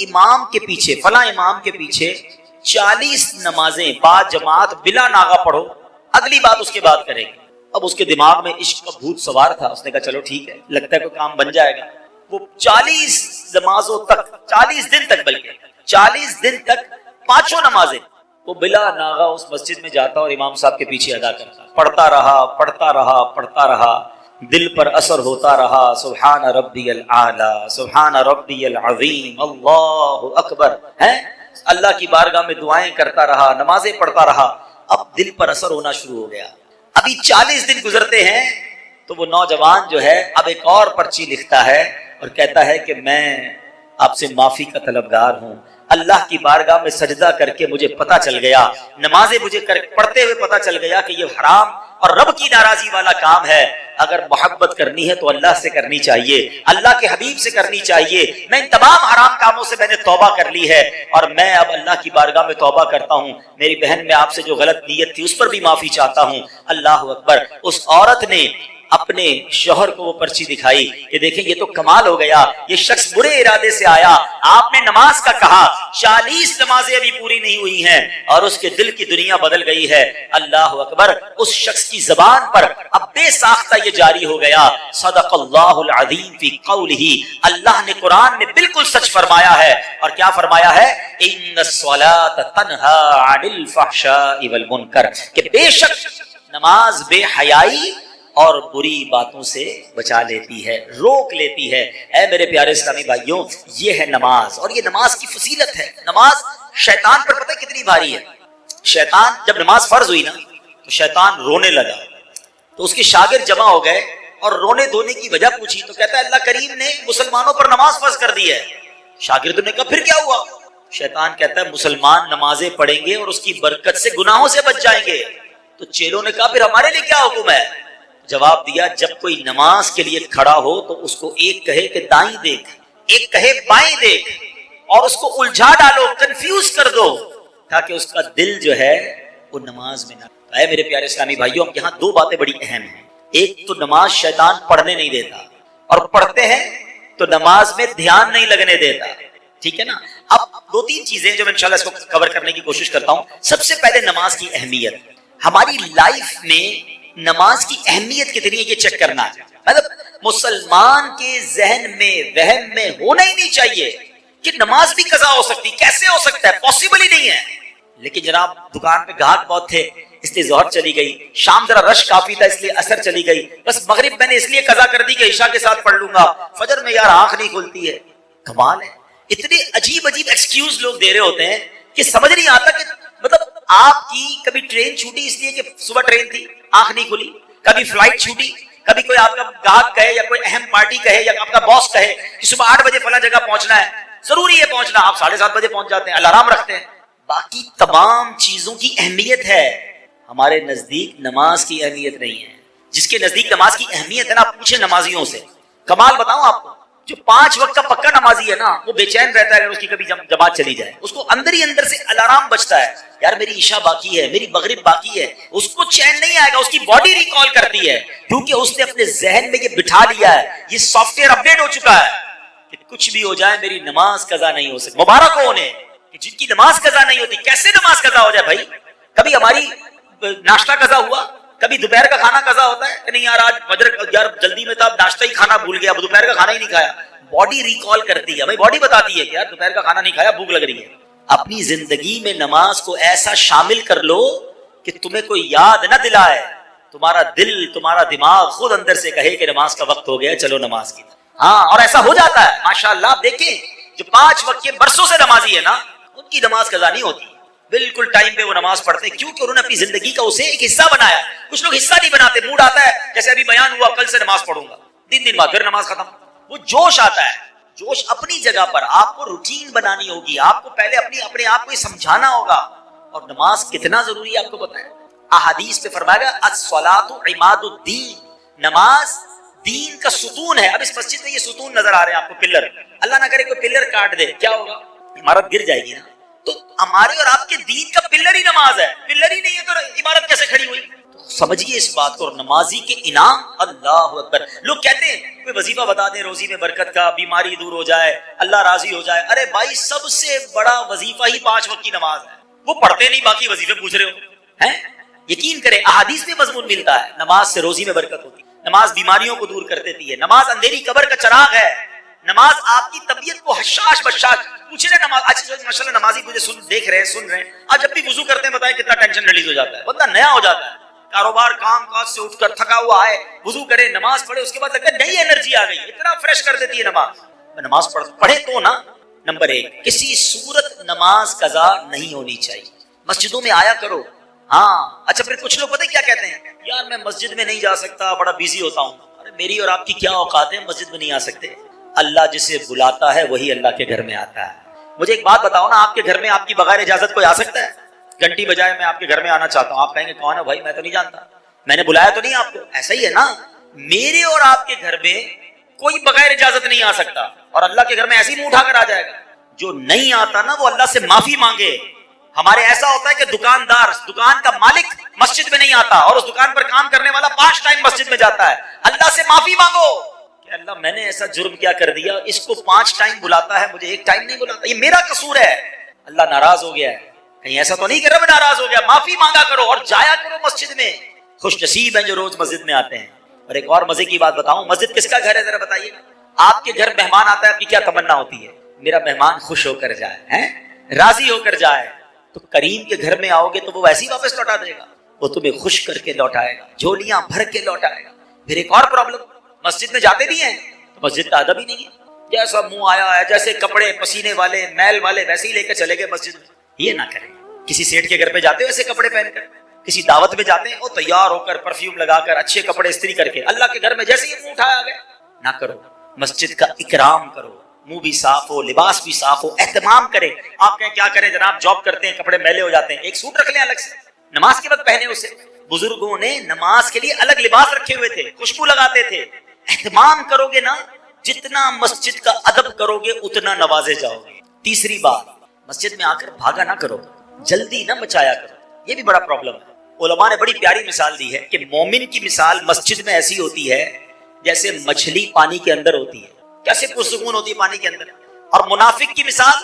امام کے پیچھے، فلاں امام کے پیچھے 40 نمازیں با جماعت بلا ناغہ پڑھو، اگلی بات اس کے بعد کریں گے۔ اب اس کے دماغ میں عشق کا بھوت سوار تھا، اس نے کہا چلو ٹھیک ہے، لگتا ہے کوئی کام بن جائے گا۔ وہ 40 نمازوں تک، 40 دن تک، بلکہ 40 دن تک پانچوں نمازیں وہ بلا ناغہ اس مسجد میں جاتا اور امام صاحب کے پیچھے ادا کرتا، پڑھتا رہا پڑھتا رہا پڑھتا رہا، دل پر اثر ہوتا رہا، سبحان ربی الاعلی، سبحان ربی العظیم، اللہ اکبر، ہے اللہ کی بارگاہ میں دعائیں کرتا رہا، نمازیں پڑھتا رہا۔ اب دل پر اثر ہونا شروع ہو گیا۔ ابھی 40 دن گزرتے ہیں تو وہ نوجوان جو ہے اب ایک اور پرچی لکھتا ہے اور کہتا ہے کہ میں آپ سے معافی کا طلبگار ہوں، اللہ کی بارگاہ میں سجدہ کر کے مجھے پتا چل گیا، نمازیں مجھے پڑھتے ہوئے پتا چل گیا کہ یہ حرام اور رب کی ناراضی والا کام ہے، اگر محبت کرنی ہے تو اللہ سے کرنی چاہیے، اللہ کے حبیب سے کرنی چاہیے، میں ان تمام حرام کاموں سے میں نے توبہ کر لی ہے اور میں اب اللہ کی بارگاہ میں توبہ کرتا ہوں، میری بہن میں آپ سے جو غلط نیت تھی اس پر بھی معافی چاہتا ہوں۔ اللہ اکبر۔ اس عورت نے اپنے شوہر کو وہ پرچی دکھائی کہ دیکھیں یہ تو کمال ہو گیا، یہ شخص برے ارادے سے آیا، آپ نے نماز کا کہا، 40 نمازیں ابھی پوری نہیں ہوئی ہیں اور اس کے دل کی دنیا بدل گئی ہے۔ اللہ اکبر۔ اس شخص کی زبان پر اب بے ساختہ یہ جاری ہو گیا، صدق اللہ العظیم فی قولہ، اللہ نے قرآن میں بالکل سچ فرمایا ہے، اور کیا فرمایا ہے؟ ان الصلاۃ تنہی عن الفحشاء والمنکر، کہ بے شک نماز بے حیائی اور بری باتوں سے بچا لیتی ہے، روک لیتی ہے۔ اے میرے پیارے اسلامی بھائیوں، یہ ہے نماز، اور یہ نماز کی فضیلت ہے۔ نماز شیطان پر پتہ ہے کتنی بھاری ہے؟ شیطان جب نماز فرض ہوئی نا تو شیطان رونے لگا، تو اس کے شاگرد جمع ہو گئے اور رونے دھونے کی وجہ پوچھی تو کہتا ہے اللہ کریم نے مسلمانوں پر نماز فرض کر دی ہے۔ شاگردوں نے کہا پھر کیا ہوا؟ شیطان کہتا ہے مسلمان نمازیں پڑھیں گے اور اس کی برکت سے گناہوں سے بچ جائیں گے۔ تو چیلوں نے کہا پھر ہمارے لیے کیا حکم ہے؟ جواب دیا جب کوئی نماز کے لیے کھڑا ہو تو اس کو ایک کہے کہ دائیں دیکھ، ایک کہے بائیں دیکھ، اور اس کو الجھا ڈالو، کنفیوز کر دو، تاکہ اس کا دل جو ہے وہ نماز میں نہ۔ اے میرے پیارے اسلامی بھائیوں، یہاں دو باتیں بڑی اہم ہیں۔ ایک تو نماز شیطان پڑھنے نہیں دیتا، اور پڑھتے ہیں تو نماز میں دھیان نہیں لگنے دیتا، ٹھیک ہے نا؟ اب دو تین چیزیں جو میں انشاءاللہ اس کو کور کرنے کی کوشش کرتا ہوں۔ سب سے پہلے نماز کی اہمیت، ہماری لائف میں نماز کی اہمیت کتنی ہے یہ چیک کرنا ہے۔ مطلب مسلمان کے ذہن میں وہم میں ہونا ہی نہیں چاہیے کہ نماز بھی قضا ہو سکتی، کیسے ہو سکتا ہے؟ پاسبل ہی نہیں ہے۔ لیکن جناب دکان پہ گاہک بہت تھے اس لیے ظہر چلی گئی، شام ذرا رش کافی تھا اس لیے عصر چلی گئی، بس مغرب میں نے اس لیے قضا کر دی کہ عشاء کے ساتھ پڑھ لوں گا، فجر میں یار آنکھ نہیں کھلتی ہے۔ کمال ہے، اتنے عجیب عجیب ایکسکیوز لوگ دے رہے ہوتے ہیں کہ سمجھ نہیں آتا کہ مطلب آپ کی کبھی ٹرین چھوٹی اس لیے کہ صبح ٹرین تھی آنکھ نہیں کھلی، کبھی فلائٹ چھوٹی، کبھی کوئی آپ کا گاہک کہے یا کوئی اہم پارٹی کہے یا آپ کا باس کہے کہ صبح 8 بجے فلاں جگہ پہنچنا ہے، ضروری ہے پہنچنا، آپ 7:30 بجے پہنچ جاتے ہیں، الارم رکھتے ہیں۔ باقی تمام چیزوں کی اہمیت ہے، ہمارے نزدیک نماز کی اہمیت نہیں ہے۔ جس کے نزدیک نماز کی اہمیت ہے نا، آپ پوچھیں نمازیوں سے۔ کمال بتاؤں آپ کو، جو 5 وقت کا پکا نمازی ہے نا وہ بے چین رہتا ہے اگر اس کی کبھی جماعت چلی جائے، اس کو اندر ہی اندر سے الارم بجتا ہے، یار میری عشاء باقی ہے، میری مغرب باقی ہے، اس کو چین نہیں آئے گا، اس کی باڈی ریکال کرتی ہے کیونکہ اس نے اپنے ذہن میں یہ بٹھا لیا ہے، یہ سافٹ ویئر اپڈیٹ ہو چکا ہے کہ کچھ بھی ہو جائے میری نماز قضا نہیں ہو سکتی۔ مبارک ہو انہیں کہ جن کی نماز قضا نہیں ہوتی۔ کیسے نماز قضا ہو جائے بھائی؟ کبھی ہماری ناشتہ قضا ہوا، کبھی دوپہر کا کھانا قضا ہوتا ہے کہ نہیں یار آج فجر یار جلدی میں تھا ناشتہ ہی کھانا بھول گیا، اب دوپہر کا کھانا ہی نہیں کھایا۔ باڈی ریکال کرتی ہے، ہمیں باڈی بتاتی ہے کہ یار دوپہر کا کھانا نہیں کھایا، بھوک لگ رہی ہے۔ اپنی زندگی میں نماز کو ایسا شامل کر لو کہ تمہیں کوئی یاد نہ دلائے، تمہارا دل تمہارا دماغ خود اندر سے کہے کہ نماز کا وقت ہو گیا، چلو نماز کی۔ ہاں، اور ایسا ہو جاتا ہے ماشاءاللہ۔ آپ دیکھیں جو 5 وقت کے برسوں سے نمازی ہے نا ان کی نماز قضا نہیں ہوتی، بالکل ٹائم پہ وہ نماز پڑھتے ہیں، کیونکہ انہوں نے اپنی زندگی کا اسے ایک حصہ بنایا۔ کچھ لوگ حصہ نہیں بناتے، موڈ آتا ہے جیسے ابھی بیان ہوا کل سے نماز پڑھوں گا، 3 دن بعد پھر نماز ختم۔ وہ جوش آتا ہے، جوش اپنی جگہ پر، آپ کو روٹین بنانی ہوگی، آپ کو پہلے اپنے آپ کو یہ سمجھانا ہوگا، اور نماز کتنا ضروری ہے آپ کو بتائیں۔ احادیث پہ فرمایا گیا الصلاۃ عماد الدین، نماز دین کا ستون ہے۔ اب اس مسجد میں یہ ستون نظر آ رہے ہیں آپ کو، پلر، اللہ نہ کرے کوئی پلر کاٹ دے کیا ہوگا؟ عمارت گر جائے گی نا۔ تو ہمارے اور آپ کے دین کا پلر ہی نماز ہے، پلر ہی نہیں ہے تو عمارت کیسے کھڑی ہوئی؟ سمجھیے اس بات کو. اور نمازی کے انعام اللہ اکبر. لوگ کہتے ہیں کوئی وظیفہ بتا دیں روزی میں برکت کا, بیماری دور ہو جائے, اللہ راضی ہو جائے. ارے بھائی سب سے بڑا وظیفہ ہی 5 وقت کی نماز ہے. وہ پڑھتے نہیں, باقی وظیفے پوچھ رہے ہو ہیں. یقین کریں احادیث میں مضمون ملتا ہے نماز سے روزی میں برکت ہوتی ہے, نماز بیماریوں کو دور کر دیتی ہے, نماز اندھیری قبر کا چراغ ہے, نماز آپ کی طبیعت کو حشاش بشاش. پوچھے نا نماز, اچھا ماشاءاللہ نمازی مجھے دیکھ رہے ہیں سن رہے ہیں, آپ جب بھی وضو کرتے ہیں بتائیں کتنا ٹینشن ریلیز ہو جاتا ہے, بندہ نیا ہو جاتا ہے. کاروبار کام کاج سے اٹھ کر تھکا ہوا ہے, وضو کرے نماز پڑھے, اس کے بعد لگتا ہے نئی انرجی آ گئی, اتنا فریش کر دیتی ہے نماز. نماز پڑھے تو نا. نمبر 1, کسی صورت نماز قضا نہیں ہونی چاہیے. مسجدوں میں آیا کرو. ہاں اچھا پھر کچھ لوگ پتہ کیا کہتے ہیں, یار میں مسجد میں نہیں جا سکتا, بڑا بیزی ہوتا ہوں. ارے میری اور آپ کی کیا اوقات ہے مسجد میں نہیں آ سکتے. اللہ جسے بلاتا ہے وہی اللہ کے گھر میں آتا ہے. مجھے ایک بات بتاؤ نا, آپ کے گھر میں آپ کی بغیر اجازت کوئی آ سکتا ہے؟ گھنٹی بجائے میں آپ کے گھر میں آنا چاہتا ہوں, آپ کہیں گے کون ہے بھائی, میں تو نہیں جانتا, میں نے بلایا تو نہیں آپ کو. ایسا ہی ہے نا, میرے اور آپ کے گھر میں کوئی بغیر اجازت نہیں آ سکتا, اور اللہ کے گھر میں ایسے ہی منہ اٹھا کر آ جائے گا. جو نہیں آتا نا وہ اللہ سے معافی مانگے. ہمارے ایسا ہوتا ہے کہ دکاندار, دکان کا مالک مسجد میں نہیں آتا, اور اس دکان پر کام کرنے والا 5 ٹائم مسجد میں جاتا ہے. اللہ سے معافی مانگو کہ اللہ میں نے ایسا جرم کیا کر دیا, اس کو 5 ٹائم بلاتا ہے, مجھے 1 ٹائم نہیں بلاتا, یہ میرا قصور ہے, اللہ ناراض ہو گیا ہے. کہیں ایسا تو نہیں کہ رب ناراض ہو گیا. معافی مانگا کرو اور جایا کرو مسجد میں. خوش نصیب ہیں جو روز مسجد میں آتے ہیں. اور ایک اور مزے کی بات بتاؤں, مسجد کس کا گھر ہے ذرا بتائیے. آپ کے گھر مہمان آتا ہے, آپ کی کیا تمنا ہوتی ہے؟ میرا مہمان خوش ہو کر جائے, راضی ہو کر جائے. تو کریم کے گھر میں آؤ گے تو وہ ویسے ہی واپس لوٹا دے گا, وہ تمہیں خوش کر کے لوٹائے گا, جھولیاں بھر کے لوٹائے گا. پھر ایک اور پرابلم, مسجد میں جاتے بھی ہیں تو مسجد کا ادب ہی نہیں ہے. جیسا منہ آیا ہے, جیسے کپڑے پسینے والے میل والے ویسے ہی لے کے چلے گئے مسجد میں. یہ نہ کریں. کسی سیٹ کے گھر پہ جاتے ہو ایسے کپڑے پہن کر, کسی دعوت میں جاتے ہیں وہ تیار ہو کر پرفیوم لگا کر اچھے کپڑے استری کر کے, اللہ کے گھر میں جیسے ہی منہ اٹھایا گیا, نہ کرو. مسجد کا اکرام کرو, منہ بھی صاف ہو, لباس بھی صاف ہو, اہتمام کرے. آپ کہیں کیا کریں جناب, جاب کرتے ہیں کپڑے میلے ہو جاتے ہیں, ایک سوٹ رکھ لیں الگ سے, نماز کے وقت پہنے اسے. بزرگوں نے نماز کے لیے الگ لباس رکھے ہوئے تھے, خوشبو لگاتے تھے. اہتمام کرو گے نا, جتنا مسجد کا ادب کرو گے اتنا نوازے جاؤ گے. تیسری بات, مسجد میں آ کر بھاگا نہ کرو, جلدی نہ مچایا کرو. یہ بھی بڑا پرابلم ہے. علماء نے بڑی پیاری مثال دی ہے کہ مومن کی مثال مسجد میں ایسی ہوتی ہے جیسے مچھلی پانی کے اندر ہوتی ہے, کیسے پرسکون ہوتی ہے پانی کے اندر. اور منافق کی مثال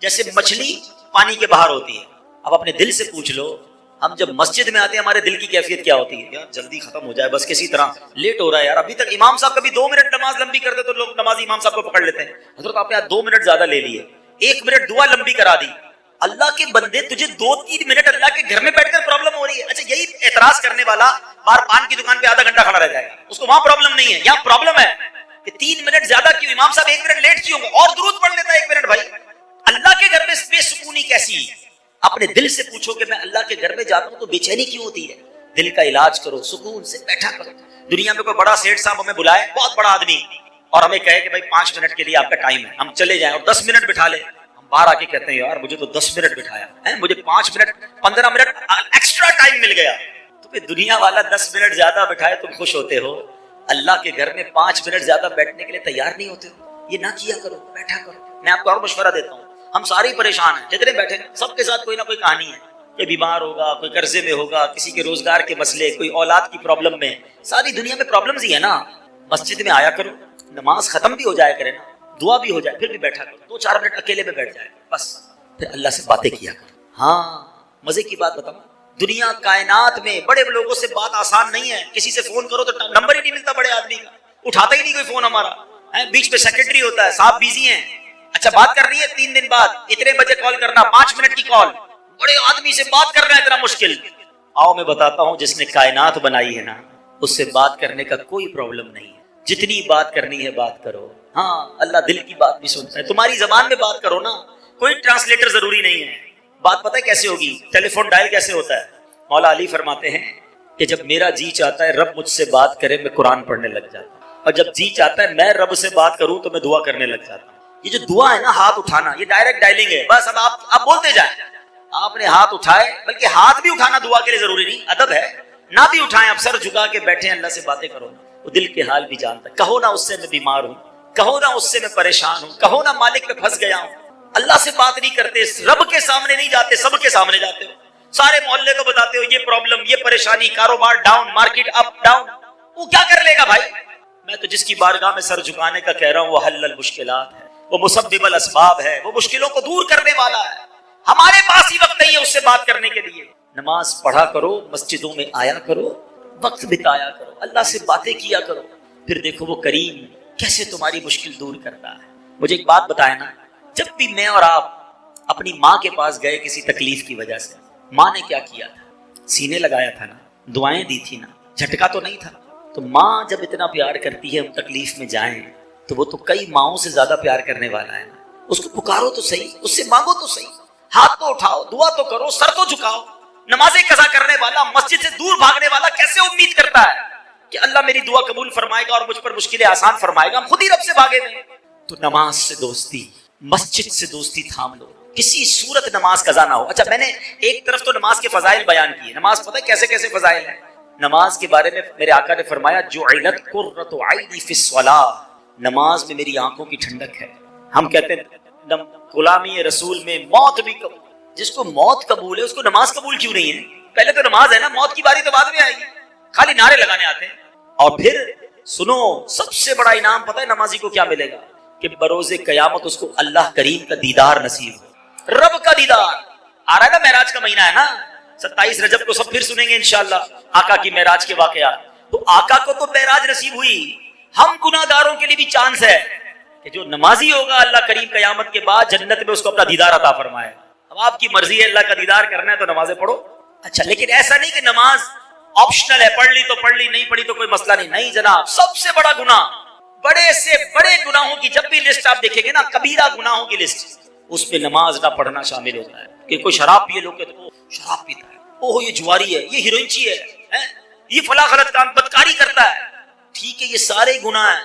جیسے مچھلی پانی کے باہر ہوتی ہے. اب اپنے دل سے پوچھ لو, ہم جب مسجد میں آتے ہیں ہمارے دل کی کیفیت کیا ہوتی ہے؟ یار جلدی ختم ہو جائے بس, کسی طرح لیٹ ہو رہا ہے یار. ابھی تک امام صاحب کبھی 2 منٹ نماز لمبی کرتے تو لوگ نمازی امام صاحب کو پکڑ لیتے ہیں, حضرت آپ نے 2 منٹ زیادہ لے لیے, 1 منٹ دعا لمبی کرا دی. اللہ کے بندے تجھے 2-3 منٹ اللہ کے گھر میں بیٹھ کر پرابلم ہو رہی ہے. اچھا یہی اعتراض کرنے والا باہر پان کی دکان پہ آدھا گھنٹہ کھڑا رہ جائے گا, اس کو وہاں پرابلم نہیں ہے. یہاں پرابلم ہے کہ 3 منٹ زیادہ کیوں, امام صاحب 1 منٹ لیٹ کیوں, اور درود پڑھ لیتا ہے 1 منٹ. بھائی اللہ کے گھر میں بے سکونی کیسی ہے؟ اپنے دل سے پوچھو کہ میں اللہ کے گھر میں جاتا ہوں تو بے چینی کیوں ہوتی ہے. دل کا علاج کرو, سکون سے بیٹھا کرو. دنیا میں کوئی بڑا سیٹ صاحب ہمیں بلائے, بہت بڑا آدمی, اور ہمیں کہے کہ بھائی 5 منٹ کے لیے آپ کا ٹائم ہے, ہم چلے جائیں, اور 10 منٹ بٹھا لے. ہم باہر آ کے کہتے ہیں یار مجھے تو 10 منٹ بٹھایا ہے, مجھے 5 منٹ 15 منٹ ایکسٹرا ٹائم مل گیا. تو دنیا والا 10 منٹ زیادہ بٹھائے تم خوش ہوتے ہو, اللہ کے گھر میں 5 منٹ زیادہ بیٹھنے کے لیے تیار نہیں ہوتے ہو. یہ نہ کیا کرو, بیٹھا کرو. میں آپ کو اور مشورہ دیتا ہوں, ہم سارے ہی پریشان ہیں جتنے بیٹھے ہیں, سب کے ساتھ کوئی نہ کوئی کہانی ہے. کوئی بیمار ہوگا, کوئی قرضے میں ہوگا, کسی کے روزگار کے مسئلے, کوئی اولاد کی پرابلم میں, ساری دنیا میں پرابلمز ہی ہے نا. مسجد میں آیا کرو, نماز ختم بھی ہو جائے کرے نا, دعا بھی ہو جائے, پھر بھی بیٹھا کرو, 2-4 منٹ اکیلے میں بیٹھ جائے بس, پھر اللہ سے باتیں کیا کرو. ہاں مزے کی بات بتاؤں, دنیا کائنات میں بڑے لوگوں سے بات آسان نہیں ہے. کسی سے فون کرو تو نمبر ہی نہیں ملتا بڑے آدمی کا, اٹھاتا ہی نہیں کوئی فون ہمارا, بیچ میں سیکرٹری ہوتا ہے, صاحب بیزی ہیں, اچھا بات کرنی ہے 3 دن بعد, اتنے بجے کال کرنا, 5 منٹ کی کال, بڑے آدمی سے بات کرنا اتنا مشکل. آؤ میں بتاتا ہوں, جس نے کائنات بنائی ہے نا, اس سے بات کرنے کا کوئی پرابلم نہیں ہے. جتنی بات کرنی ہے بات کرو. ہاں اللہ دل کی بات بھی سنتا ہے, تمہاری زبان میں بات کرو نا, کوئی ٹرانسلیٹر ضروری نہیں ہے. بات پتہ ہے کیسے ہوگی, ٹیلی فون ڈائل کیسے ہوتا ہے. مولا علی فرماتے ہیں کہ جب میرا جی چاہتا ہے رب مجھ سے بات کرے, میں قرآن پڑھنے لگ جاتا ہوں, اور جب جی چاہتا ہے میں رب سے بات کروں تو میں دعا کرنے لگ جاتا ہوں. یہ جو دعا ہے نا, ہاتھ اٹھانا, یہ ڈائریکٹ ڈائلنگ ہے. بس اب آپ بولتے جائیں, آپ نے ہاتھ اٹھائے, بلکہ ہاتھ بھی اٹھانا دعا کے لیے ضروری نہیں, ادب ہے, نہ بھی اٹھائیں, اب سر جھکا کے بیٹھے اللہ سے باتیں کرو. وہ دل کے حال بھی جانتا ہے. کہو نا اس سے میں بیمار ہوں, کہو نا اس سے میں پریشان ہوں, کہو نا مالک میں پھنس گیا ہوں. اللہ سے بات نہیں کرتے, رب کے سامنے نہیں جاتے, سب کے سامنے جاتے ہو. سارے محلے کو بتاتے ہو یہ پرابلم، یہ پریشانی، کاروبار ڈاؤن، مارکیٹ اپ ڈاؤن، وہ کیا کر لے گا بھائی؟ میں تو جس کی بارگاہ میں سر جھکانے کا کہہ رہا ہوں وہ حل المشکلات ہے، وہ مسبب الاسباب ہے، وہ مشکلوں کو دور کرنے والا ہے۔ ہمارے پاس ہی وقت نہیں ہے اس سے بات کرنے کے لیے۔ نماز پڑھا کرو، مسجدوں میں آیا کرو، وقت بتایا کرو، اللہ سے باتیں کیا کرو، پھر دیکھو وہ کریم کیسے تمہاری مشکل دور کرتا ہے۔ مجھے ایک بات بتائے نا، جب بھی میں اور آپ اپنی ماں کے پاس گئے کسی تکلیف کی وجہ سے، ماں نے کیا کیا تھا؟ سینے لگایا تھا نا، دعائیں دی تھی نا، جھٹکا تو نہیں تھا۔ تو ماں جب اتنا پیار کرتی ہے ہم تکلیف میں جائیں تو وہ تو کئی ماؤں سے زیادہ پیار کرنے والا ہے نا۔ اس کو پکارو تو صحیح، اس سے مانگو تو صحیح، ہاتھ تو اٹھاؤ، دعا تو کرو، سر تو جھکاؤ۔ نمازیں قضا کرنے والا، مسجد سے دور بھاگنے والا کیسے امید کرتا ہے کہ اللہ میری دعا قبول فرمائے گا اور مجھ پر مشکلیں آسان فرمائے گا؟ ہم خود ہی رب سے بھاگے ہوئے۔ تو نماز سے دوستی، مسجد سے دوستی تھام لو، کسی صورت نماز قضا نہ ہو۔ اچھا، میں نے ایک طرف تو نماز کے فضائل بیان کیے، نماز پتہ ہے کیسے کیسے فضائل ہیں؟ نماز کے بارے میں میرے آقا نے فرمایا جعلت قرۃ عینی فی الصلاۃ، نماز میں میری آنکھوں کی ٹھنڈک ہے۔ ہم کہتے ہیں غلامی رسول میں موت بھی قبول، جس کو موت قبول ہے اس کو نماز قبول کیوں نہیں ہے؟ پہلے تو نماز ہے نا، موت کی باری تو بعد میں آئے گی، خالی نعرے لگانے آتے ہیں۔ اور پھر سنو، سب سے بڑا انعام پتہ ہے نمازی کو کیا ملے گا؟ کہ بروز قیامت اس کو اللہ کریم کا دیدار نصیب ہو، رب کا دیدار۔ آ رہا ہے نا، معراج کا مہینہ ہے نا، 27 رجب کو سب پھر سنیں گے انشاءاللہ آقا کی معراج کے واقعات۔ تو آقا کو تو معراج نصیب ہوئی، ہم گناہ گاروں کے لیے بھی چانس ہے کہ جو نمازی ہوگا اللہ کریم قیامت کے بعد جنت میں اس کو اپنا دیدار عطا فرمائے۔ اب آپ کی مرضی ہے، اللہ کا دیدار کرنا ہے تو نمازیں پڑھو۔ اچھا، لیکن ایسا نہیں کہ نماز آپشنل ہے، پڑھ لی تو پڑھ لی، نہیں پڑھی تو کوئی مسئلہ نہیں۔ نہیں جناب، سب سے بڑا گناہ، بڑے سے بڑے گناہوں کی جب بھی لسٹ آپ دیکھیں گے نا، کبیرہ گناہوں کی لسٹ، اس میں نماز نہ پڑھنا شامل ہوتا ہے۔ کہ کوئی شراب پیے، لوگ کہتے ہیں شراب پیتا ہے، اوہ یہ جواری ہے، یہ ہیروئنچی ہے، یہ فلاں غلط کام، بدکاری کرتا ہے۔ ٹھیک ہے، یہ سارے گناہ ہیں،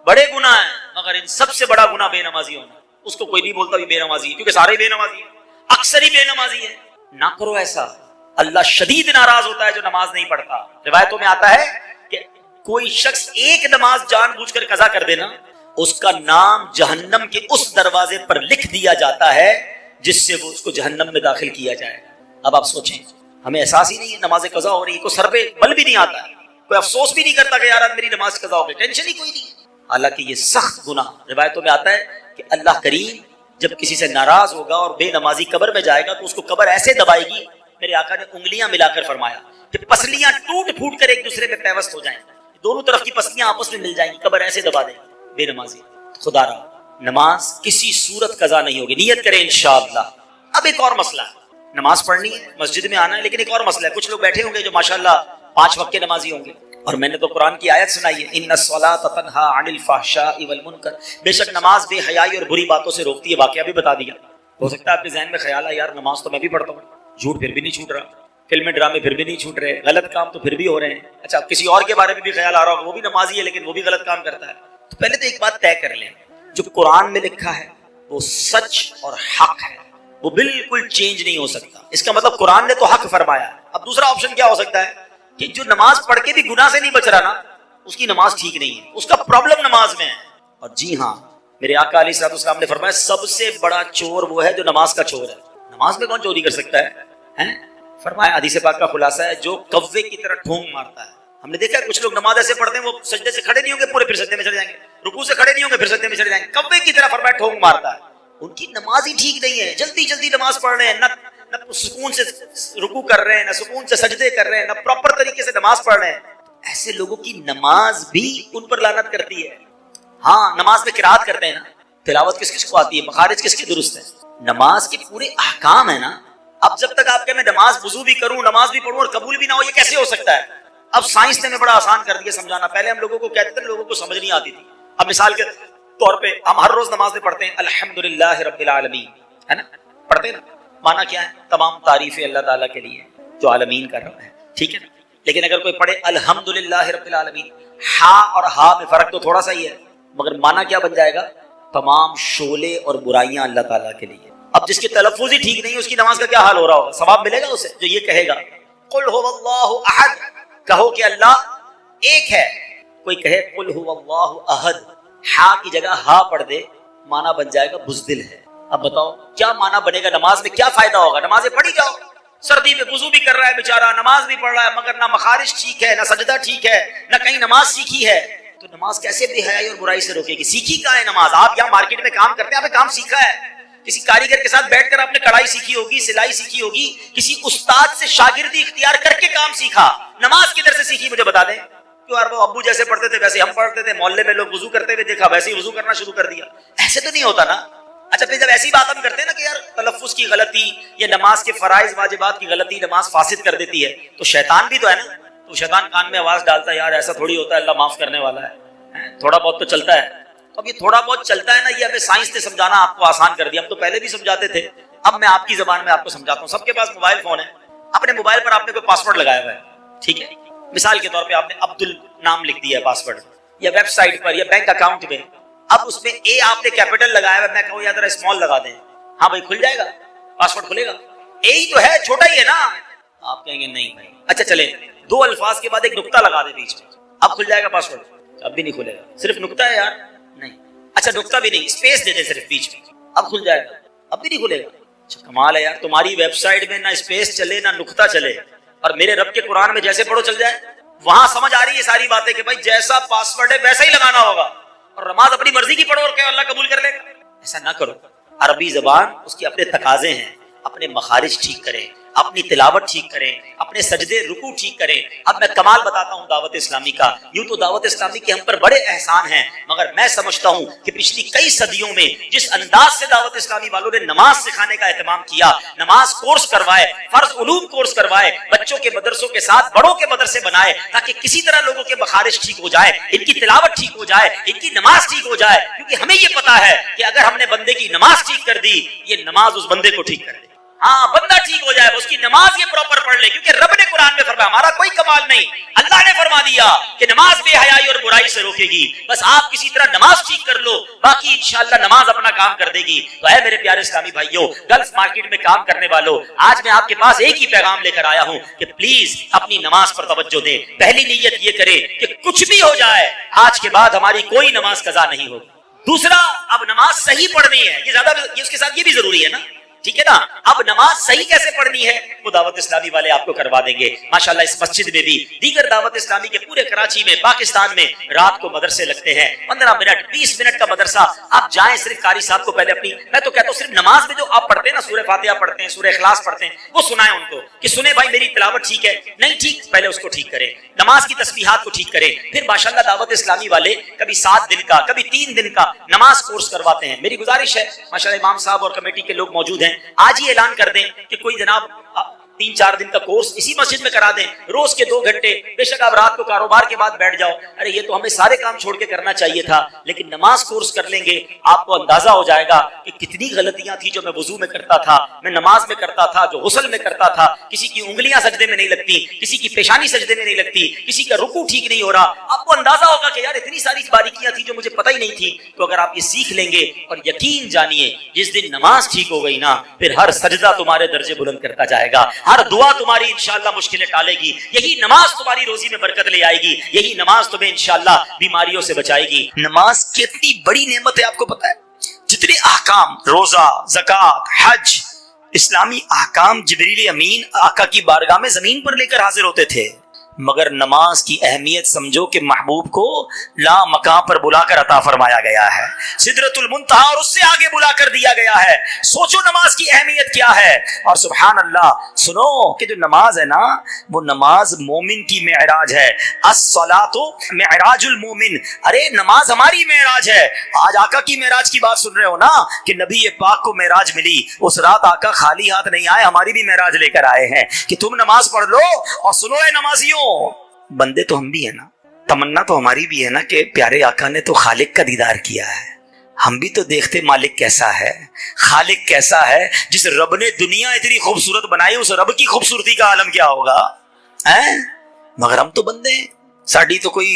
بڑے گناہ ہیں، مگر ان سب سے بڑا گناہ بے نمازی ہونا۔ اس کو کوئی نہیں بولتا بھی بے نمازی ہے، کیونکہ سارے بے نمازی ہیں، اکثر ہی بے نمازی ہیں۔ نہ کرو ایسا، اللہ شدید ناراض ہوتا ہے جو نماز نہیں پڑھتا۔ روایتوں میں آتا ہے کہ کوئی شخص ایک نماز جان بوجھ کر قضا کر دینا، اس کا نام جہنم کے اس دروازے پر لکھ دیا جاتا ہے جس سے وہ اس کو جہنم میں داخل کیا جائے گا۔ اب آپ سوچیں، ہمیں احساس ہی نہیں ہے نماز قضا ہو رہی ہے، کوئی سر پہ بل بھی نہیں آتا ہے، کوئی افسوس بھی نہیں کرتا کہ یار آج میری نماز قضا ہو گئی، ٹینشن ہی کوئی نہیں۔ حالانکہ یہ سخت گناہ، روایتوں میں آتا ہے کہ اللہ کریم جب کسی سے ناراض ہوگا اور بے نمازی قبر میں جائے گا تو اس کو قبر ایسے دبائے گی، میرے آقا نے انگلیاں ملا کر فرمایا کہ پسلیاں ٹوٹ پھوٹ کر ایک دوسرے میں پیوست ہو جائیں، دونوں طرف کی پسلیاں آپس میں مل جائیں گی، قبر ایسے دبا دے گی بے نمازی۔ خدا را نماز کسی صورت قضا نہیں ہوگی، نیت کریں انشاءاللہ۔ اب ایک اور مسئلہ ہے، نماز پڑھنی ہے، مسجد میں آنا ہے، لیکن ایک اور مسئلہ ہے، کچھ لوگ بیٹھے ہوں گے جو ماشاءاللہ 5 وقت کے نمازی ہوں گے، اور میں نے تو قرآن کی آیت سنائی ہے ان الصلاۃ تنہی عن الفحشاء والمنکر، بے شک نماز بے حیائی اور بری باتوں سے روکتی ہے۔ واقعہ بھی بتا دیا، ہو سکتا ہے آپ کے ذہن میں خیال ہے یار نماز تو میں بھی پڑھتا ہوں، جھوٹ پھر بھی نہیں چھوٹ رہا، فلمیں ڈرامے پھر بھی نہیں چھوٹ رہے، غلط کام تو پھر بھی ہو رہے ہیں۔ اچھا، کسی اور کے بارے میں بھی خیال آ رہا ہوگا وہ بھی نمازی ہے لیکن وہ بھی غلط کام کرتا ہے۔ تو پہلے تو ایک بات طے کر لیں، جو قرآن میں لکھا ہے وہ سچ اور حق ہے، وہ بالکل چینج نہیں ہو سکتا۔ اس کا مطلب قرآن نے تو حق فرمایا۔ اب دوسرا آپشن کیا ہو سکتا ہے کہ جو نماز پڑھ کے بھی گناہ سے نہیں بچ رہا نا، اس کی نماز ٹھیک نہیں ہے، اس کا پرابلم نماز میں ہے۔ اور جی ہاں، میرے آقا علیہ الصلوۃ والسلام نے فرمایا سب سے بڑا چور وہ ہے جو نماز کا چور ہے۔ نماز میں کون چوری کر سکتا ہے؟ فرمایا حدیث پاک کا خلاصہ ہے جو کوے کی طرح ٹھونگ مارتا ہے۔ ہم نے دیکھا ہے کچھ لوگ نماز ایسے پڑھتے ہیں وہ سجدے سے کھڑے نہیں ہوں گے پورے، پھر سجدے میں چڑھ جائیں گے، رکوع سے کھڑے نہیں ہوں گے پھر سجدے میں چڑھ جائیں گے، کوے کی طرح فرمایا ٹھونگ مارتا ہے۔ ان کی نماز ہی ٹھیک نہیں ہے، جلدی جلدی نماز پڑھ رہے ہیں، نہ سکون سے رکوع کر رہے ہیں، نہ سکون سے سجدے کر رہے ہیں، نہ پراپر طریقے سے نماز پڑھ رہے ہیں۔ ایسے لوگوں کی نماز بھی ان پر لعنت کرتی ہے۔ ہاں، نماز میں قرات کرتے ہیں نا، تلاوت کس کس کو آتی ہے، مخارج کس کے درست ہیں، نماز کے پورے احکام ہیں نا۔ اب جب تک آپ کہ میں نماز وضو بھی کروں، نماز بھی پڑھوں اور قبول بھی نہ ہو، یہ کیسے ہو سکتا ہے؟ اب سائنس نے بڑا آسان کر دیا سمجھانا۔ پہلے ہم لوگوں کو کہتے تھے، لوگوں کو سمجھ نہیں آتی تھی۔ اب مثال کے طور پہ ہم ہر روز نماز میں پڑھتے ہیں الحمدللہ رب العالمین، ہے نا، پڑھتے ہیں نا، معنی کیا ہے؟ تمام تعریفیں اللہ تعالیٰ کے لیے جو عالمین کر رہا ہے، ٹھیک ہے نا۔ لیکن اگر کوئی پڑھے الحمدللہ رب العالمین، ہا اور ہا میں فرق تو تھوڑا سا ہی ہے، مگر معنی کیا بن جائے گا؟ تمام شعلے اور برائیاں اللہ تعالیٰ کے لیے۔ اب جس کے تلفظ ہی ٹھیک نہیں ہے اس کی نماز کا کیا حال ہو رہا ہوگا؟ ثواب ملے گا اسے جو یہ کہے گا قل هو اللہ احد، کہو کہ اللہ ایک ہے۔ کوئی کہے قل هو اللہ احد، ہا کی جگہ ہا پڑھ دے، معنی بن جائے گا بزدل ہے۔ اب بتاؤ کیا معنی بنے گا؟ نماز میں کیا فائدہ ہوگا؟ نمازیں پڑھی جاؤ، سردی میں وضو بھی کر رہا ہے بیچارہ, نماز بھی پڑھ رہا ہے, مگر نہ مخارج ٹھیک ہے, نہ سجدہ ٹھیک ہے, نہ کہیں نماز سیکھی ہے. تو نماز کیسے بے حیائی اور برائی سے روکے گی؟ سیکھی کہاں ہے نماز؟ آپ یہاں مارکیٹ میں کام کرتے ہیں, آپ نے کام سیکھا ہے, کسی کاریگر کے ساتھ بیٹھ کر آپ نے کڑھائی سیکھی ہوگی, سلائی سیکھی ہوگی, کسی استاد سے شاگردی اختیار کر کے کام سیکھا. نماز کدھر سے سیکھی مجھے بتا دیں. کیوں یار وہ ابو جیسے پڑھتے تھے ویسے ہم پڑھتے تھے, محلے میں لوگ وضو کرتے ہوئے دیکھا ویسے ہی وضو کرنا شروع کر دیا. ایسے تو نہیں ہوتا نا. اچھا پھر جب ایسی بات ہم کرتے ہیں نا کہ یار تلفظ کی غلطی یا نماز کے فرائض واجبات کی غلطی نماز فاسد کر دیتی ہے, تو شیطان بھی تو ہے نا, تو شیطان کان میں آواز ڈالتا ہے یار ایسا تھوڑی ہوتا ہے, اللہ معاف کرنے والا ہے, تھوڑا بہت تو چلتا ہے. تو اب یہ تھوڑا بہت چلتا ہے نا, یہ ہمیں سائنس نے سمجھانا آپ کو آسان کر دیا. ہم تو پہلے بھی سمجھاتے تھے, اب میں آپ کی زبان میں آپ کو سمجھاتا ہوں. سب کے پاس موبائل فون ہے, اپنے موبائل پر آپ نے کوئی پاسورڈ لگایا ہوا ہے, ٹھیک ہے, مثال کے طور پہ آپ نے عبدل نام لکھ دیا ہے پاسورڈ, یا ویب سائٹ پر یا بینک اکاؤنٹ میں, اب اس میں اے آپ نے کیپٹل لگایا ہے, میں کہوں یا ذرا اسمال لگا دیں, ہاں بھائی کھل جائے گا, پاسورڈ کھلے گا. اے ہی تو ہے, چھوٹا ہی ہے نا. آپ کہیں گے نہیں بھائی, اچھا چلے دو الفاظ کے بعد ایک نقطہ لگا دیں بیچ میں, اب کھل جائے گا پاسورڈ؟ اب بھی نہیں کھلے گا, صرف نقطہ ہے یار, نہیں. اچھا نقطہ بھی نہیں, اسپیس دے دیں صرف بیچ میں, اب کھل جائے گا, اب بھی نہیں کھلے گا. اچھا کمال ہے یار, تمہاری ویب سائٹ میں نہ اسپیس چلے نہ نقطہ چلے, اور میرے رب کے قرآن میں جیسے پڑھو چل جائے. وہاں سمجھ آ رہی ہے ساری باتیں کہ بھائی جیسا پاسورڈ ہے ویسا ہی لگانا ہوگا, اور نماز اپنی مرضی کی پڑھو اور کہ اللہ قبول کر لے گا. ایسا نہ کرو. عربی زبان اس کے اپنے تقاضے ہیں, اپنے مخارج ٹھیک کریں, اپنی تلاوت ٹھیک کریں, اپنے سجدے رکوع ٹھیک کریں. اب میں کمال بتاتا ہوں دعوت اسلامی کا. یوں تو دعوت اسلامی کے ہم پر بڑے احسان ہیں, مگر میں سمجھتا ہوں کہ پچھلی کئی صدیوں میں جس انداز سے دعوت اسلامی والوں نے نماز سکھانے کا اہتمام کیا, نماز کورس کروائے, فرض علوم کورس کروائے, بچوں کے مدرسوں کے ساتھ بڑوں کے مدرسے بنائے تاکہ کسی طرح لوگوں کے مخارج ٹھیک ہو جائے, ان کی تلاوت ٹھیک ہو جائے, ان کی نماز ٹھیک ہو جائے. کیونکہ ہمیں یہ پتا ہے کہ اگر ہم نے بندے کی نماز ٹھیک کر دی, یہ نماز اس بندے کو ٹھیک کر دے. ہاں بندہ ٹھیک ہو جائے, اس کی نماز یہ پراپر پڑھ لے, کیونکہ رب نے قرآن میں فرمایا, ہمارا کوئی کمال نہیں, اللہ نے فرما دیا کہ نماز بے حیائی اور برائی سے روکے گی. بس آپ کسی طرح نماز ٹھیک کر لو, باقی انشاءاللہ نماز اپنا کام کر دے گی. تو اے میرے پیارے اسلامی بھائیوں, گلف مارکیٹ میں کام کرنے والوں, آج میں آپ کے پاس ایک ہی پیغام لے کر آیا ہوں کہ پلیز اپنی نماز پر توجہ دیں. پہلی نیت یہ کرے کہ کچھ بھی ہو جائے آج کے بعد ہماری کوئی نماز قضا نہیں ہوگی. دوسرا, اب نماز صحیح پڑھنی ہے, یہ زیادہ یہ اس کے ساتھ یہ بھی ضروری ہے نا, ٹھیک ہے نا. اب نماز صحیح کیسے پڑھنی ہے وہ دعوت اسلامی والے آپ کو کروا دیں گے. ماشاءاللہ اس مسجد میں بھی, دیگر دعوت اسلامی کے پورے کراچی میں, پاکستان میں رات کو مدرسے لگتے ہیں. 15 منٹ 20 منٹ کا مدرسہ, آپ جائیں صرف قاری صاحب کو پہلے اپنی, میں تو کہتا ہوں صرف نماز میں جو آپ پڑھتے ہیں نا, سورہ فاتحہ پڑھتے ہیں, سورہ اخلاص پڑھتے ہیں, وہ سنائیں ان کو کہ سنیں بھائی میری تلاوت ٹھیک ہے, نہیں ٹھیک پہلے اس کو ٹھیک کریں, نماز کی تسبیحات کو ٹھیک کریں. پھر ماشاءاللہ دعوت اسلامی والے کبھی 7 دن کا کبھی 3 دن کا نماز کورس کرواتے ہیں. میری گزارش ہے, ماشاءاللہ امام صاحب اور کمیٹی کے لوگ موجود ہیں, آج ہی اعلان کر دیں کہ کوئی جناب 3-4 دن کا کورس اسی مسجد میں کرا دیں, روز کے 2 گھنٹے. بے شک آپ رات کو کاروبار کے بعد بیٹھ جاؤ, ارے یہ تو ہمیں سارے کام چھوڑ کے کرنا چاہیے تھا, لیکن نماز کورس کر لیں گے, آپ کو اندازہ ہو جائے گا کہ کتنی غلطیاں تھی جو میں وضو میں کرتا تھا, میں نماز میں کرتا تھا, جو غسل میں کرتا تھا. کسی کی انگلیاں سجدے میں نہیں لگتی, کسی کی پیشانی سجدے میں نہیں لگتی, کسی کا رکوع ٹھیک نہیں ہو رہا. آپ کو اندازہ ہوگا کہ یار اتنی ساری باریکیاں تھیں جو مجھے پتہ ہی نہیں تھی. تو اگر آپ یہ سیکھ لیں گے, اور یقین جانیے جس دن نماز ٹھیک ہو گئی نا, پھر ہر سجدہ تمہارے درجے بلند کرتا جائے گا, ہر دعا تمہاری انشاءاللہ مشکلیں ٹالے گی, یہی نماز تمہاری روزی میں برکت لے آئے گی, یہی نماز تمہیں انشاءاللہ بیماریوں سے بچائے گی. نماز کتنی بڑی نعمت ہے آپ کو پتہ ہے. جتنے احکام, روزہ, زکوٰۃ, حج, اسلامی احکام جبریل امین آقا کی بارگاہ میں زمین پر لے کر حاضر ہوتے تھے, مگر نماز کی اہمیت سمجھو کہ محبوب کو لا مقام پر بلا کر عطا فرمایا گیا ہے, سدرۃ المنتہا اور اس سے آگے بلا کر دیا گیا ہے. سوچو نماز کی اہمیت کیا ہے. اور سبحان اللہ, سنو کہ جو نماز ہے نا, وہ نماز مومن کی معراج ہے. الصلاۃ معراج المومن, ارے نماز ہماری معراج ہے. آج آقا کی معراج کی بات سن رہے ہو نا, کہ نبی پاک کو معراج ملی, اس رات آقا خالی ہاتھ نہیں آئے, ہماری بھی معراج لے کر آئے ہیں کہ تم نماز پڑھ لو. اور سنو اے نمازیوں, بندے تو ہم بھی ہیں نا, تمنا تو ہماری بھی ہے نا کہ پیارے آقا نے تو خالق کا دیدار کیا ہے, ہم بھی تو دیکھتے مالک کیسا ہے, خالق کیسا ہے. جس رب نے دنیا اتنی خوبصورت بنائی, اس رب کی خوبصورتی کا عالم کیا ہوگا. مگر ہم تو بندے ہیں, ساڑی تو کوئی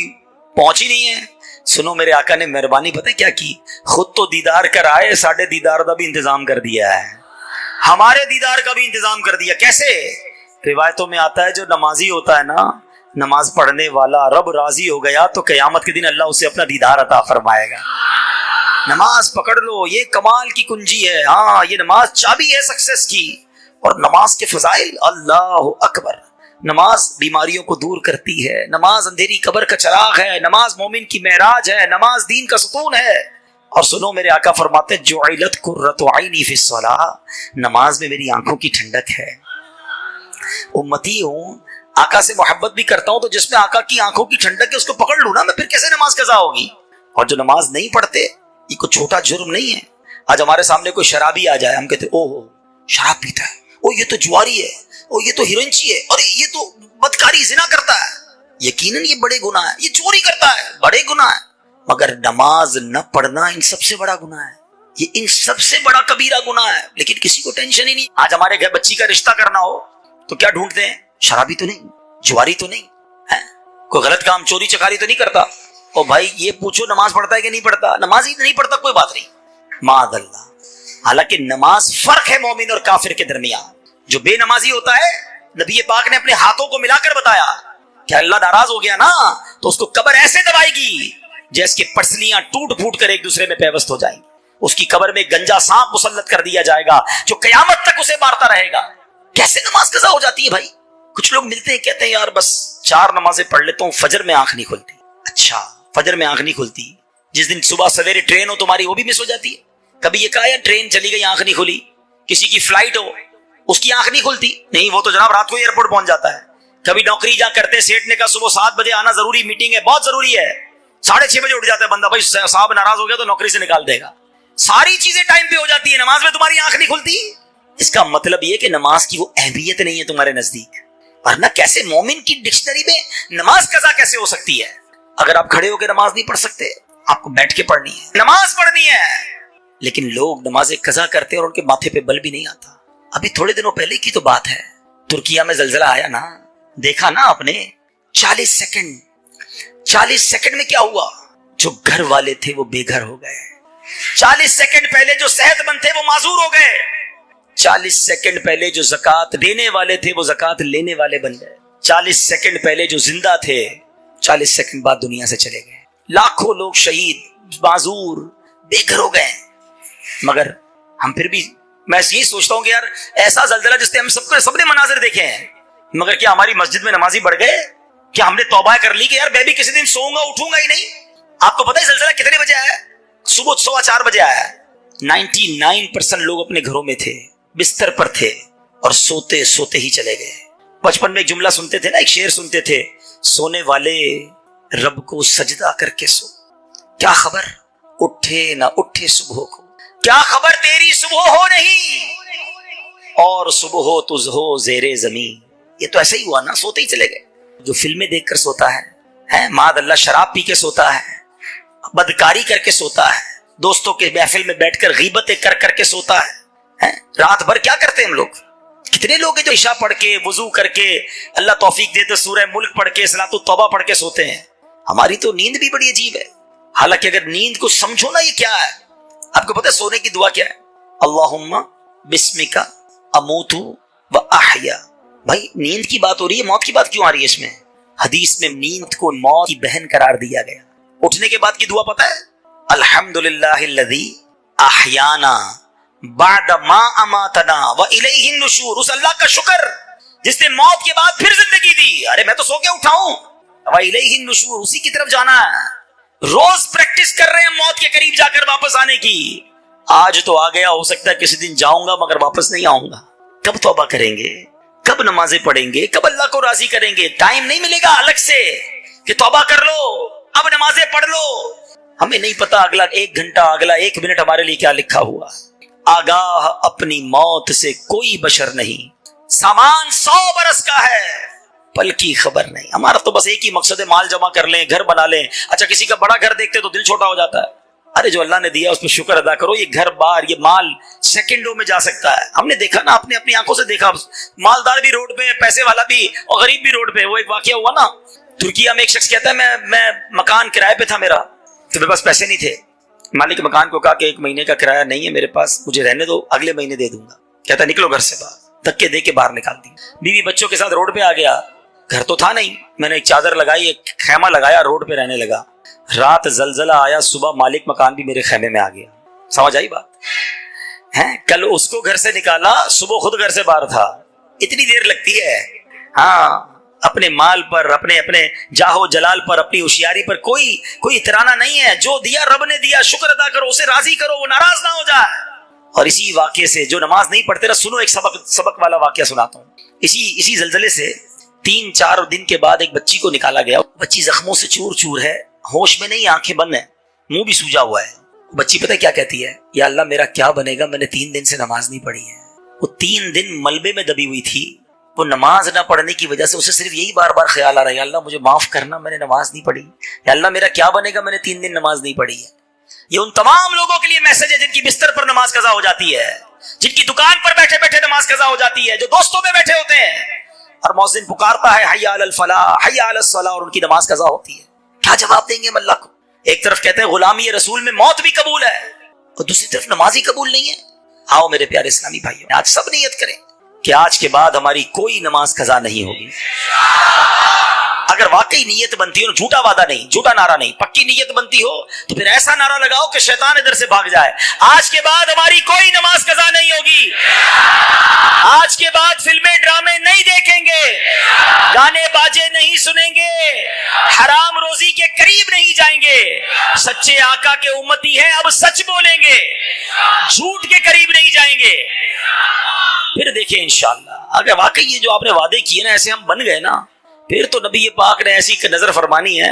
پہنچ ہی نہیں ہے. سنو میرے آقا نے مہربانی پتہ کیا کی, خود تو دیدار کر آئے, ساڑھے دیدار کا بھی انتظام کر دیا ہے, ہمارے دیدار کا بھی انتظام کر دیا. کیسے؟ روایتوں میں آتا ہے جو نمازی ہوتا ہے نا, نماز پڑھنے والا, رب راضی ہو گیا تو قیامت کے دن اللہ اسے اپنا دیدار عطا فرمائے گا. نماز پکڑ لو, یہ کمال کی کنجی ہے. ہاں, یہ نماز چابی ہے سکسیس کی. اور نماز کے فضائل اللہ اکبر. نماز بیماریوں کو دور کرتی ہے، نماز اندھیری قبر کا چراغ ہے، نماز مومن کی معراج ہے، نماز دین کا ستون ہے. اور سنو میرے آقا فرماتے جعلت قرۃ عینی فی الصلاۃ، نماز میں میری آنکھوں کی ٹھنڈک ہے. امتی ہوں، آقا سے محبت بھی کرتا ہوں، تو جس میں آقا کی آنکھوں کی ٹھنڈک ہے اس کو پکڑ لوں نا میں، پھر کیسے نماز قضا ہوگی؟ اور جو نماز نہیں پڑھتے یہ کوئی چھوٹا جرم نہیں ہے. آج ہمارے سامنے کوئی شرابی آ جائے، ہم کہتے او ہو شراب پیتا ہے، او یہ تو جواری ہے، او یہ تو ہیرنچی ہے، اور یہ تو بدکاری زنا کرتا ہے. یقیناً یہ بڑے گناہ ہے، یہ چوری کرتا ہے، بڑے گناہ ہے. مگر نماز نہ پڑھنا ان سب سے بڑا گناہ ہے، یہ ان سب سے بڑا کبیرہ گناہ ہے. لیکن کسی کو ٹینشن ہی نہیں. آج ہمارے گھر بچی کا رشتہ کرنا ہو تو کیا ڈھونڈتے ہیں؟ شرابی تو نہیں، جواری تو نہیں ہے، کوئی غلط کام چوری چکاری تو نہیں کرتا. اور بھائی یہ پوچھو نماز پڑھتا ہے کہ نہیں پڑھتا؟ نماز ہی نہیں پڑھتا کوئی بات نہیں، معاذ اللہ. حالانکہ نماز فرق ہے مومن اور کافر کے درمیان. جو بے نمازی ہوتا ہے نبی پاک نے اپنے ہاتھوں کو ملا کر بتایا کہ اللہ ناراض ہو گیا نا تو اس کو قبر ایسے دبائے گی جیسے کہ پسلیاں ٹوٹ پھوٹ کر ایک دوسرے میں پیوست ہو جائیں گی. اس کی قبر میں گنجا سانپ مسلط کر دیا جائے گا جو قیامت تک اسے مارتا رہے گا. کیسے نماز قضا ہو جاتی ہے بھائی؟ کچھ لوگ ملتے ہیں کہتے ہیں یار بس 4 نمازیں پڑھ لیتا ہوں، فجر میں آنکھ نہیں کھلتی. اچھا فجر میں آنکھ نہیں کھلتی، جس دن صبح سویرے ٹرین ہو تمہاری وہ بھی مس ہو جاتی ہے. کبھی یہ کہا یار ٹرین چلی گئی آنکھ نہیں کھلی؟ کسی کی فلائٹ ہو اس کی آنکھ نہیں کھلتی؟ نہیں، وہ تو جناب رات کو ایئرپورٹ پہنچ جاتا ہے. کبھی نوکری جہاں کرتے سیٹ نے کہا صبح 7 بجے آنا ضروری، میٹنگ ہے بہت ضروری ہے، 6:30 بجے اٹھ جاتا ہے بندہ، بھائی صاحب ناراض ہو گیا تو نوکری سے نکال دے گا. ساری چیزیں ٹائم پہ ہو جاتی ہے، نماز میں تمہاری آنکھ نہیں کھلتی. اس کا مطلب یہ کہ نماز کی وہ اہمیت نہیں ہے تمہارے نزدیک. ورنہ کیسے مومن کی ڈکشنری میں نماز قضا کیسے ہو سکتی ہے؟ اگر آپ کھڑے ہو کے نماز نہیں پڑھ سکتے، آپ کو بیٹھ کے پڑھنی ہے، نماز پڑھنی ہے. لیکن لوگ نمازیں قضا کرتے اور ان کے ماتھے پہ بل بھی نہیں آتا. ابھی تھوڑے دنوں پہلے کی تو بات ہے، ترکیہ میں زلزلہ آیا نا، دیکھا نا آپ نے؟ 40 سیکنڈ میں کیا ہوا؟ جو گھر والے تھے وہ بے گھر ہو گئے. 40 سیکنڈ پہلے جو صحت مند تھے وہ معذور ہو گئے. 40 سیکنڈ پہلے جو زکوٰۃ دینے والے تھے وہ زکوٰۃ لینے والے بن گئے. 40 سیکنڈ پہلے جو زندہ تھے 40 سیکنڈ بعد دنیا سے چلے گئے. لاکھوں لوگ شہید، معذور، بے گھر ہو گئے. مگر ہم پھر بھی، میں یہی سوچتا ہوں کہ یار ایسا زلزلہ جس سے ہم سب نے مناظر دیکھے ہیں، مگر کیا ہماری مسجد میں نمازی بڑھ گئے؟ کیا ہم نے توبہ کر لی کہ یار میں بھی کسی دن سوؤں گا اٹھوں گا ہی نہیں؟ آپ کو پتہ ہے زلزلہ کتنے بجے آیا ہے؟ صبح 4:15 بجے آیا ہے. 99% لوگ اپنے گھروں میں تھے، بستر پر تھے، اور سوتے سوتے ہی چلے گئے. بچپن میں ایک جملہ سنتے تھے نا، ایک شعر سنتے تھے، سونے والے رب کو سجدہ کر کے سو. کیا خبر اٹھے نہ اٹھے صبح کو، کیا خبر تیری صبح ہو نہیں اور صبح ہو تجھ ہو زیر زمین. یہ تو ایسا ہی ہوا نا، سوتے ہی چلے گئے. جو فلمیں دیکھ کر سوتا ہے معاذ اللہ، شراب پی کے سوتا ہے، بدکاری کر کے سوتا ہے، دوستوں کے محفل میں بیٹھ کر غیبتیں کر کر کے سوتا ہے. رات بھر کیا کرتے ہیں ہم لوگ؟ کتنے لوگ ہیں جو عشاء پڑھ کے وضو کر کے اللہ توفیق دے تو سورہ ملک پڑھ کے صلاۃ التوبہ پڑھ کے سوتے ہیں. ہماری تو نیند بھی بڑی عجیب ہے. حالانکہ اگر نیند کو سمجھو نا یہ کیا ہے، آپ کو پتہ ہے سونے کی دعا کیا ہے؟ اللہم بسمک اموت و احیا. بھائی نیند کی بات ہو رہی ہے، موت کی بات کیوں آ رہی ہے اس میں؟ حدیث میں نیند کو موت کی بہن قرار دیا گیا. اٹھنے کے بعد کی دعا پتہ ہے؟ الحمدللہ الذی احیانا بعد ما اماتنا والیہ النشور. اس اللہ کا شکر جس نے موت کے بعد پھر زندگی دی. ارے میں تو سو کے اٹھا ہوں، والیہ النشور، اسی کی طرف جانا ہے. روز پریکٹس کر رہے ہیں موت کے قریب جا کر واپس آنے کی. آج تو آ گیا، ہو سکتا ہے کسی دن جاؤں گا مگر واپس نہیں آؤں گا. کب توبہ کریں گے؟ کب نمازیں پڑھیں گے؟ کب اللہ کو راضی کریں گے؟ ٹائم نہیں ملے گا الگ سے کہ توبہ کر لو اب نمازیں پڑھ لو. ہمیں نہیں پتا اگلا 1 گھنٹہ، اگلا 1 منٹ ہمارے لیے کیا لکھا ہوا. آگاہ اپنی موت سے کوئی بشر نہیں، سامان 100 برس کا ہے، پل کی خبر نہیں. ہمارا تو بس ایک ہی مقصد ہے، مال جمع کر لیں، گھر بنا لیں. اچھا کسی کا بڑا گھر دیکھتے تو دل چھوٹا ہو جاتا ہے. ارے جو اللہ نے دیا اس پہ شکر ادا کرو. یہ گھر بار، یہ مال سیکنڈوں میں جا سکتا ہے. ہم نے دیکھا نا، اپنی آنکھوں سے دیکھا، مالدار بھی روڈ پہ، پیسے والا بھی اور غریب بھی روڈ پہ. وہ ایک واقعہ ہوا نا ترکیہ میں، ایک شخص کہتا ہے میں مکان کرائے پہ تھا میرا، تو میرے پاس پیسے نہیں تھے. مالک مکان کو کہا کہ 1 مہینے کا کرایہ نہیں ہے میرے پاس، مجھے رہنے دو، اگلے مہینے دے دوں گا. کہتا نکلو گھر سے باہر. دھکے دے کے باہر نکال دی. بیوی بچوں کے ساتھ روڈ پہ آ گیا. گھر تو تھا نہیں، میں نے ایک چادر لگائی، ایک خیمہ لگایا، روڈ پہ رہنے لگا. رات زلزلہ آیا، صبح مالک مکان بھی میرے خیمے میں آ گیا. سمجھ آئی بات؟ ہیں کل اس کو گھر سے نکالا، صبح خود گھر سے باہر تھا. اتنی دیر لگتی ہے. ہاں اپنے مال پر، اپنے جاہو جلال پر، اپنی ہوشیاری پر کوئی اترانا نہیں ہے. جو دیا رب نے دیا، شکر ادا کرو، اسے راضی کرو، وہ ناراض نہ ہو جائے. اور اسی واقعے سے جو نماز نہیں پڑھتے نا، سنو ایک سبق والا واقعہ سناتا ہوں. اسی زلزلے سے 3-4 دن کے بعد ایک بچی کو نکالا گیا. بچی زخموں سے چور چور ہے، ہوش میں نہیں، آنکھیں بند ہیں، منہ بھی سوجا ہوا ہے. بچی پتہ کیا کہتی ہے؟ یا اللہ میرا کیا بنے گا، میں نے 3 دن سے نماز نہیں پڑھی ہے. وہ 3 دن ملبے میں دبی ہوئی تھی. وہ نماز نہ پڑھنے کی وجہ سے اسے صرف یہی بار بار خیال آ رہا ہے، یا اللہ مجھے معاف کرنا، میں نے نماز نہیں پڑھی. یا اللہ میرا کیا بنے گا، میں نے 3 دن نماز نہیں پڑھی ہے. یہ ان تمام لوگوں کے لیے میسج ہے جن کی بستر پر نماز قضا ہو جاتی ہے، جن کی دکان پر بیٹھے بیٹھے نماز قضا ہو جاتی ہے، جو دوستوں میں بیٹھے ہوتے ہیں اور مؤذن پکارتا ہے حی علی الفلاح حی علی الصلاح، اور ان کی نماز قضا ہوتی ہے. کیا جواب دیں گے ہم اللہ کو؟ ایک طرف کہتے ہیں غلامی رسول میں موت بھی قبول ہے، اور دوسری طرف نماز ہی قبول نہیں ہے. آؤ میرے پیارے اسلامی بھائیوں، آج سب نیت کریں کہ آج کے بعد ہماری کوئی نماز قضا نہیں ہوگی. اگر واقعی نیت بنتی ہو، جھوٹا وعدہ نہیں، جھوٹا نعرہ نہیں، پکی نیت بنتی ہو تو پھر ایسا نعرہ لگاؤ کہ شیطان ادھر سے بھاگ جائے. آج کے بعد ہماری کوئی نماز قضا نہیں ہوگی. آج کے بعد فلمیں ڈرامے نہیں دیکھیں گے، گانے باجے نہیں سنیں گے، حرام روزی کے قریب نہیں جائیں گے. سچے آقا کے امتی ہیں، اب سچ بولیں گے، جھوٹ کے قریب نہیں جائیں گے. پھر دیکھیں انشاءاللہ اگر واقعی یہ جو آپ نے وعدے کیے نا ایسے ہم بن گئے نا، پھر تو نبی پاک نے ایسی نظر فرمانی ہے،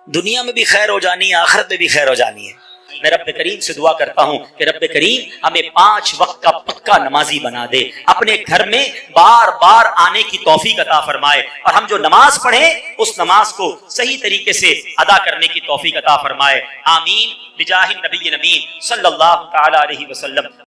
دنیا میں بھی خیر ہو جانی ہے، آخرت میں بھی خیر ہو جانی ہے. میں رب کریم سے دعا کرتا ہوں کہ رب کریم ہمیں 5 وقت کا پکا نمازی بنا دے، اپنے گھر میں بار بار آنے کی توفیق عطا فرمائے، اور ہم جو نماز پڑھیں اس نماز کو صحیح طریقے سے ادا کرنے کی توفیق عطا فرمائے. آمین بجاہ النبی نبی صلی اللہ تعالی علیہ وسلم.